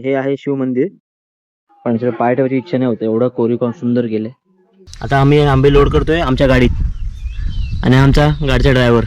हे आहे शिव मंदिर. पण इथे पाय ठेवायची इच्छा नाही होते, एवढं कोरीव सुंदर गेले. आता आम्ही आंबे लोड करतोय आमच्या गाडीत आणि आमचा गाडीचा ड्रायव्हर.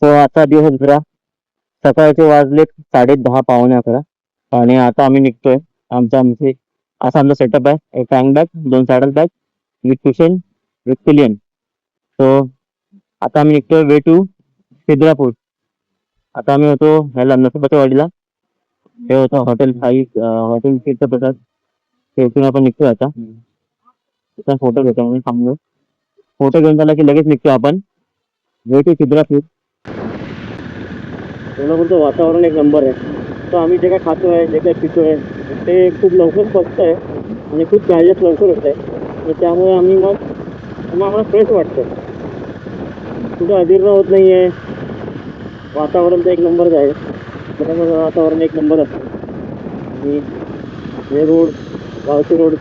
सो आता दिवस दुसरा, सकाळचे वाजले 10:30 पावणे 11 आणि आता आम्ही निघतोय. असा आमचा सेटअप आहे. एक tank bag, 2 saddle bag with cushion with pillion. So आता आम्ही निघतोय वे टू खिद्रापूर. आता आम्ही होतो ह्याला नसोबाच्या वाडीला. हे होतं हॉटेल तीर्थप्रसाद. तिथून आपण निघतोय आता. फोटो घेतो म्हणून थांबलो. फोटो घेऊन झाला की लगेच निघतो आपण वे टू खिद्रापूर. कोल्हापूरचं वातावरण एक नंबर आहे. तर आम्ही जे काय खातोय, जे काय पितोय ते खूप लवकर पचतंय आणि खूप डायजेस्ट लवकर होत आहे. आणि त्यामुळे आम्हाला फ्रेश वाटतं, कुठं अजीर्ण होत नाही आहे. वातावरण तर एक नंबरच आहे. त्याच्यामुळे वातावरण एक नंबर असतं. आणि हे रोड, गावचे रोड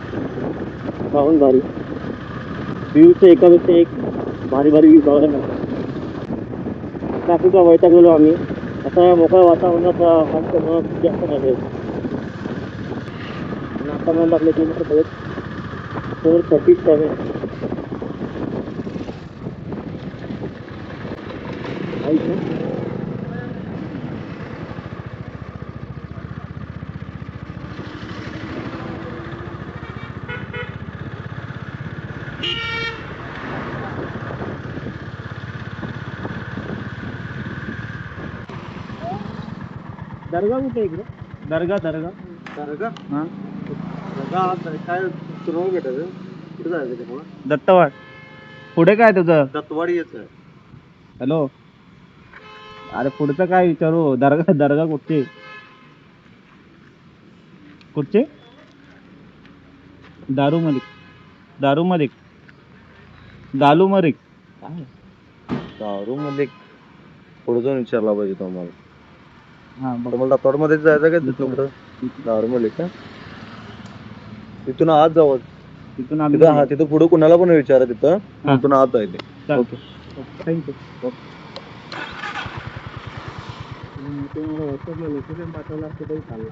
पाहून भारी व्ह्यूचं एकापेक्षा एक भारी व्ह्यू बघायला मिळतात. ट्रॅफिकला वैतागलेलो आम्ही. आता मोकळ्या वातावरणात हॉल्ट करणं खूप जास्त मजा. आता मला आपल्या टीमचं बघत 4:37 दर्गा कुठे आहे इकडे? दर्गा काय सुरू भेटायचं कुठे जायचं तुम्हाला? दत्तवाड. पुढे काय तुझं? दत्तवाडी येत आहे. हॅलो, अरे पुढचं काय विचारू? दर्गा कुठची? दारू मलिक दालू मलिक पुढे जाऊन विचारला पाहिजे तुम्हाला. हा, तुम्हाला दत्तवाड मध्ये जायचं का तिथून? दारू मलिक का? तिथून आत जावं. तिथं पुढे कुणाला पण विचारा, तिथून आत जायचं. Okay, thank you. लोकेशन पाठवलं असतं तरी चाललं.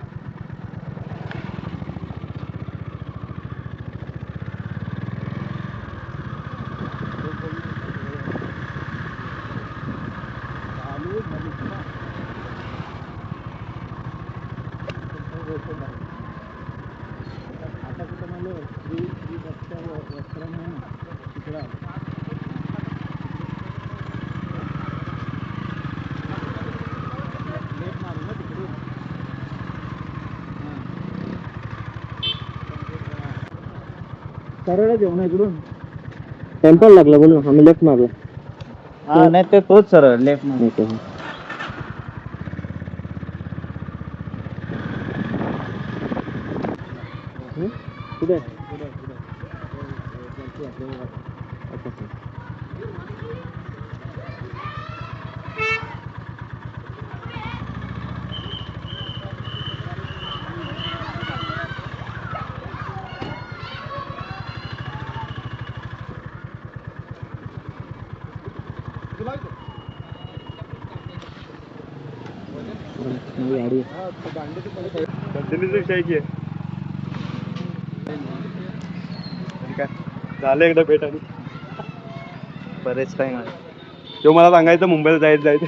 आता कुठं म्हणलं श्री वस्त्रम आहे ना, तिकडं लेट मारू ना तिकडून. सरळ येऊ ना इकडून. टेम्पल लागला बोल ना, आम्ही लेफ्ट मारला. हा नाही ते तोच सरळ लेफ्ट मारतो. कुठे झालं एकदा भेट आणि बरेच टाइम आहे. तो मला सांगायचं मुंबईला जायचं.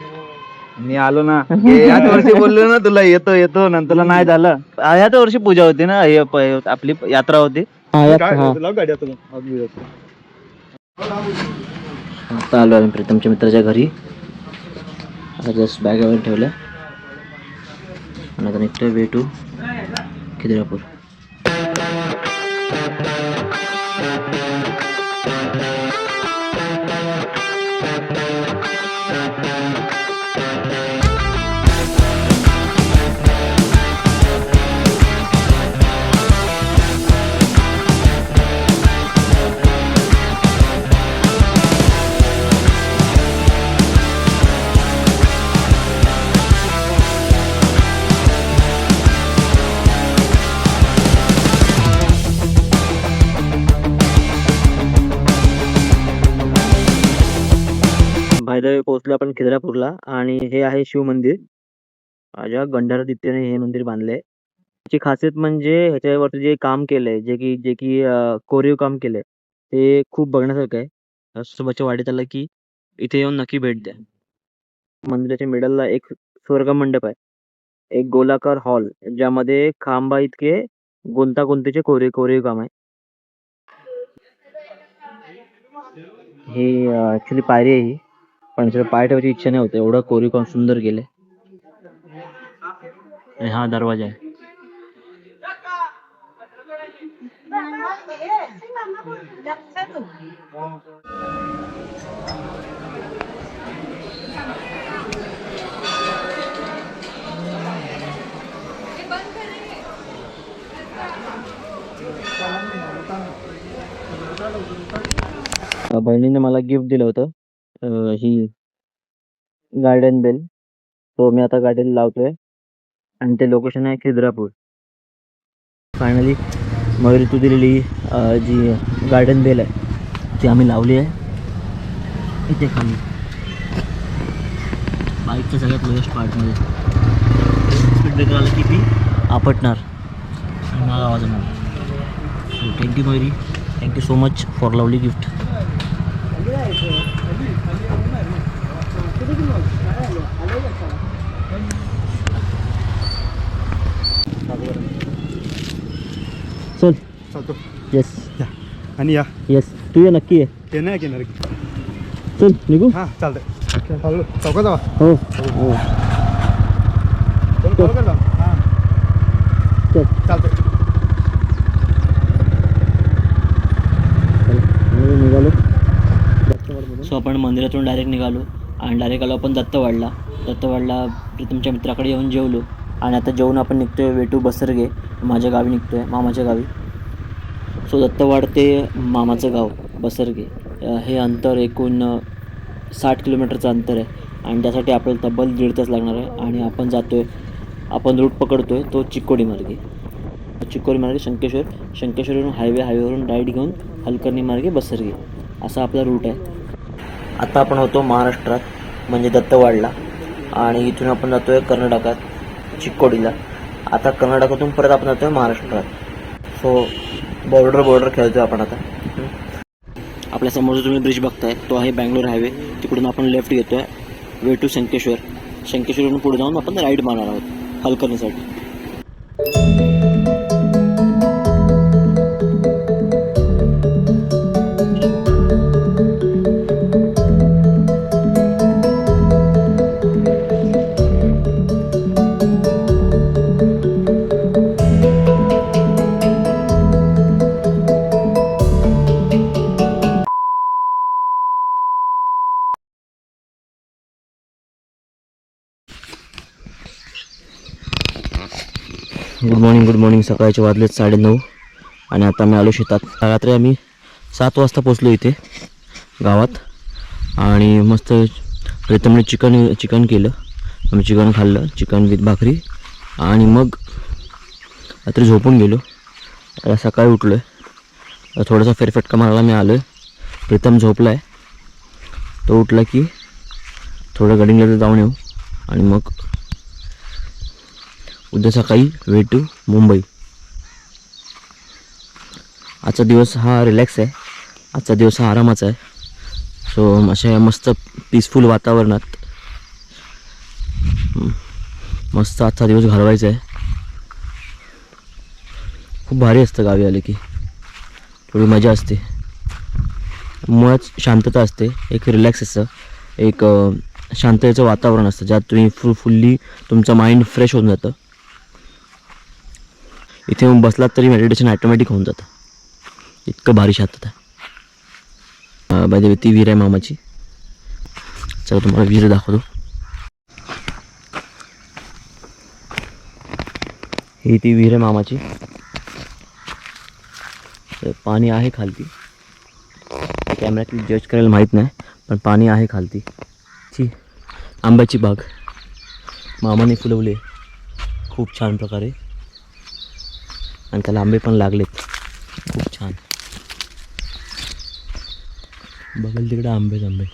मी आलो ना, याच वर्षी बोललो ना तुला येतो नंतर नाही झालं. याच वर्षी पूजा होती ना, आपली यात्रा होती. आता आलो आम्ही प्रीतमच्या मित्राच्या घरी. आता जस्ट बॅग वगैरे ठेवल्या आणि आता निघतोय वे टू खिद्रापूर. वे पोहोचलो आपण खिद्रापूरला आणि हे आहे शिव मंदिर. राजा गंधर्वादित्यने हे मंदिर बांधले. याची खासियत म्हणजे ह्याच्यावरती जे काम केलंय, जे की कोरीव काम केलंय ते खूप बघण्यासारखं आहे. नरसोबाच्या वाडीत आलं की इथे येऊन नक्की भेट द्या. मंदिराच्या मिडलला एक स्वर्ग मंडप आहे, एक गोलाकार हॉल ज्यामध्ये खांबा इतके गुंतागुंतीचे कोरीव काम आहे. ही ऍक्च्युली पायरी आहे ही, पण त्याच्यावर पाय ठेवायची इच्छा नाही होते, एवढं कोरीव काम सुंदर केलंय. आणि हा दरवाजा आहे. बहिणीने मला गिफ्ट दिलं होतं, ही गार्डन बेल. तो मी आता गार्डन लावतोय आणि ते लोकेशन आहे खिद्रापूर. फायनली मयुरी तू दिलेली जी गार्डन बेल आहे ती आम्ही लावली आहे इथे खाली बाईकच्या सगळ्यात लोएस्ट पार्टमध्ये. स्पीड ब्रेकर आलं की ती आपटणार आणि मला आवाज येणार. So thank you Mayuri, thank you so much for lovely gift. चल चालतो. येस आणि या येस, तू ये नक्की ये. ते नाही घेणार. चल निघू. हां चालतंय. चौकात जावा. हो हो चल हां चल चालतंय. निघालो. सो आपण मंदिरातून डायरेक्ट निघालो आणि डायरेक्ट आलो आपण दत्तवाडला. प्रीतमच्या मित्राकडे येऊन जेवलो आणि आता जेवून आपण निघतोय वेटू बसरगे, माझ्या गावी निघतोय, मामाच्या गावी. सो दत्तवाड ते मामाचं गाव बसरगे हे अंतर एकूण 60 किलोमीटरचं अंतर आहे आणि त्यासाठी आपल्याला तब्बल 1.5 तास लागणार आहे. आणि आपण रूट पकडतोय तो चिक्कोडी मार्गे शंकेश्वरवरून हायवेवरून राईट घेऊन हलकर्णी मार्गे बसरगे असा आपला रूट आहे. आता आपण होतो महाराष्ट्रात म्हणजे दत्तवाडला आणि इथून आपण जातोय कर्नाटकात चिक्कोडीला. आता कर्नाटकातून परत आपण जातोय महाराष्ट्रात. सो बॉर्डर खेळतोय आपण आता. आपल्या समोर जो तुम्ही ब्रिज बघताय तो आहे बँगलोर हायवे. तिकडून आपण लेफ्ट घेतोय वे टू शंकेश्वरवरून पुढे जाऊन आपण राईट मारणार आहोत हलकर्णीसाठी. Good morning. सकाळचे वाजलेत 9:30 आणि आता मी आलो शेतात. रात्री आम्ही 7 वाजता पोचलो इथे गावात आणि मस्त प्रीतमने चिकन केलं. आम्ही चिकन खाल्लं, चिकन विथ भाकरी आणि मग रात्री झोपून गेलो. आता सकाळी उठलो आहे, थोडासा फेरफटका मारायला मी आलो आहे. प्रीतम झोपला आहे, तो उठला की थोडं गडिंगला जाऊन येऊ आणि मग उद्या सकाळी वे टू मुंबई. आजचा दिवस हा रिलॅक्स आहे, आजचा दिवस हा आरामाचा आहे. सो अशा मस्त पीसफुल वातावरणात मस्त आजचा दिवस घालवायचा आहे. खूप भारी असतं गावी आले की, थोडी मजा असते, मुळात शांतता असते, एक रिलॅक्स असतं, एक शांततेचं वातावरण असतं ज्यात तुम्ही फुल्ली तुमचं माइंड फ्रेश होऊन जातं. इथे येऊन बसलात तरी मेडिटेशन ॲटोमॅटिक होऊन जातं, इतकं भारी शांतता आहे. बाय द वे ती विहीर आहे मामाची. चला तुम्हाला विहीर दाखवतो. ही ती विहीर आहे मामाची. पाणी आहे खालती, कॅमेऱ्यात जज करायला माहीत नाही पण पाणी आहे खालती. ती आंब्याची बाग मामाने फुलवली खूप छान प्रकारे आणि त्याला आंबे पण लागलेत खूप छान. बघेल तिकडे आंबे.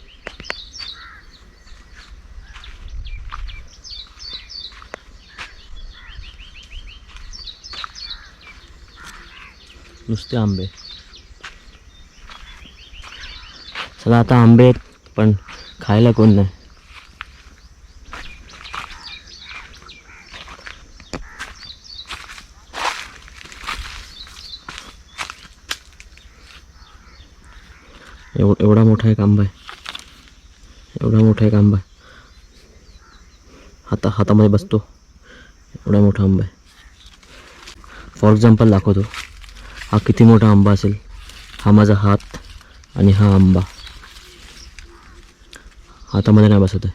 नुसते आंबे. चला आता आंबे आहेत पण खायला कोण नाही. एवढा मोठा एक आंबा आहे. एवढा मोठा एक आंबा आहे. हातामध्ये बसतो एवढा मोठा आंबा आहे. फॉर एक्झाम्पल दाखवतो हा किती मोठा आंबा असेल. हा माझा हात आणि हा आंबा हातामध्ये नाही बसत आहे.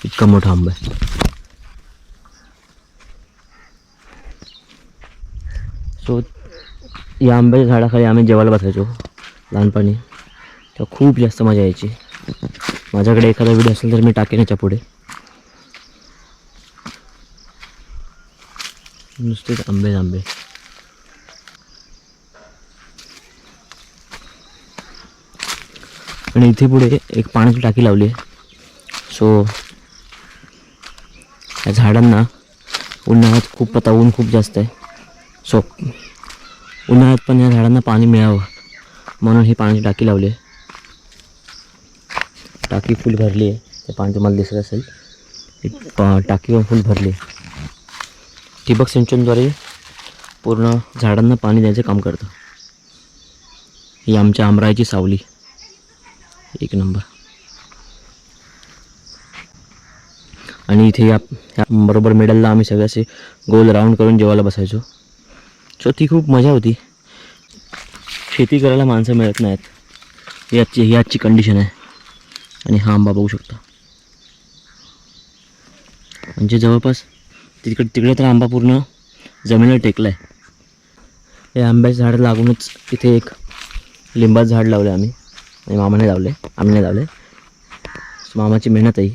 इतका मोठा आंबा आहे. सो या आंब्याच्या झाडाखाली आम्ही जेवायला बसायचो लहानपणी. तेव्हा खूप जास्त मजा यायची. माझ्याकडे एखादा व्हिडिओ असेल तर मी टाकेन याच्या पुढे. नुसतेच आंबे आंबे. आणि इथे पुढे एक पाण्याची टाकी लावली आहे. सो या झाडांना उन्हाळ्यात आता ऊन खूप जास्त आहे. सो उन्हाळ्यात पण या झाडांना पाणी मिळावं म्हणून ही पाण्याची टाकी लावली आहे. टाकी फुल भरली आहे. ते पाणी तुम्हाला दिसत असेल. टाकीवर फुल भरली आहे. ठिबक सिंचनद्वारे पूर्ण झाडांना पाणी द्यायचं काम करतं. ही आमच्या आमराईची सावली. एक नंबर. आणि इथे या बरोबर मिडलला आम्ही सगळे असे गोल राऊंड करून जेवायला बसायचो. सो ती खूप मजा होती. शेती करायला माणसं मिळत नाहीत. ही आजची कंडिशन आहे. आणि हा आंबा बघू शकता. म्हणजे जवळपास तिकडे तर आंबा पूर्ण जमिनीला टेकला आहे. या आंब्याच्या झाड लागूनच इथे एक लिंबाचं झाड लावलं आम्ही. आणि मामाने लावले, आम्ही नाही लावले. मामाची मेहनत आहे.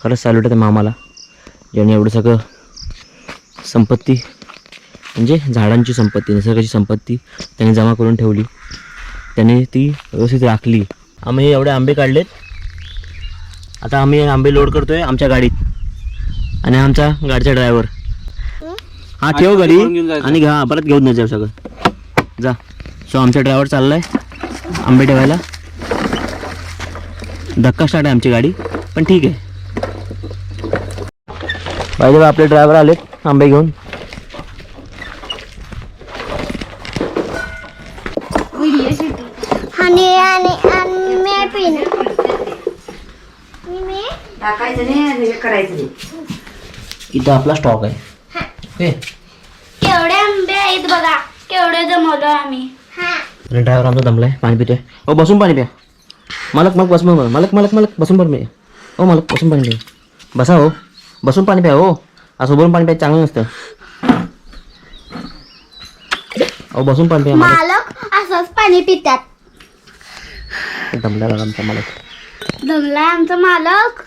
खरंच सॅल्यूट आहे मामाला, ज्याने एवढं सगळं संपत्ती म्हणजे झाडांची संपत्ती, निसर्गाची संपत्ती त्याने जमा करून ठेवली. त्याने ती व्यवस्थित राखली. आम्ही एवढे आंबे काढलेत. आता आम्ही आंबे लोड करतोय आमच्या गाडीत. आणि आमचा गाडीचा ड्रायव्हर हा ठेव गाडी आणि घ्या परत घेऊन नाही जाऊ सगळं जा. सो आमचा ड्रायव्हर चाललाय आंबे ठेवायला. धक्का स्टार्ट आहे आमची गाडी पण ठीक आहे. पाहिजे आपले ड्रायव्हर आलेत आंबे घेऊन. इथं आपला स्टॉक आहे. केवढे आंबे आहेत बघा. केवढे जमवलं आम्ही. ड्रायव्हर आमचा दमलाय. पाणी पितोय. हो बसून पाणी प्या. मालक बसून पाणी प्या. हो मालक बसून पाणी प्या. बसा हो. बसून पाणी प्या हो. असं उभं पाणी प्यायचं चांगलं नसतं. अहो बसून पाणी प्या. मालक असंच पाणी पितात. दमला आमचा मालक. दमलाय आमचा मालक.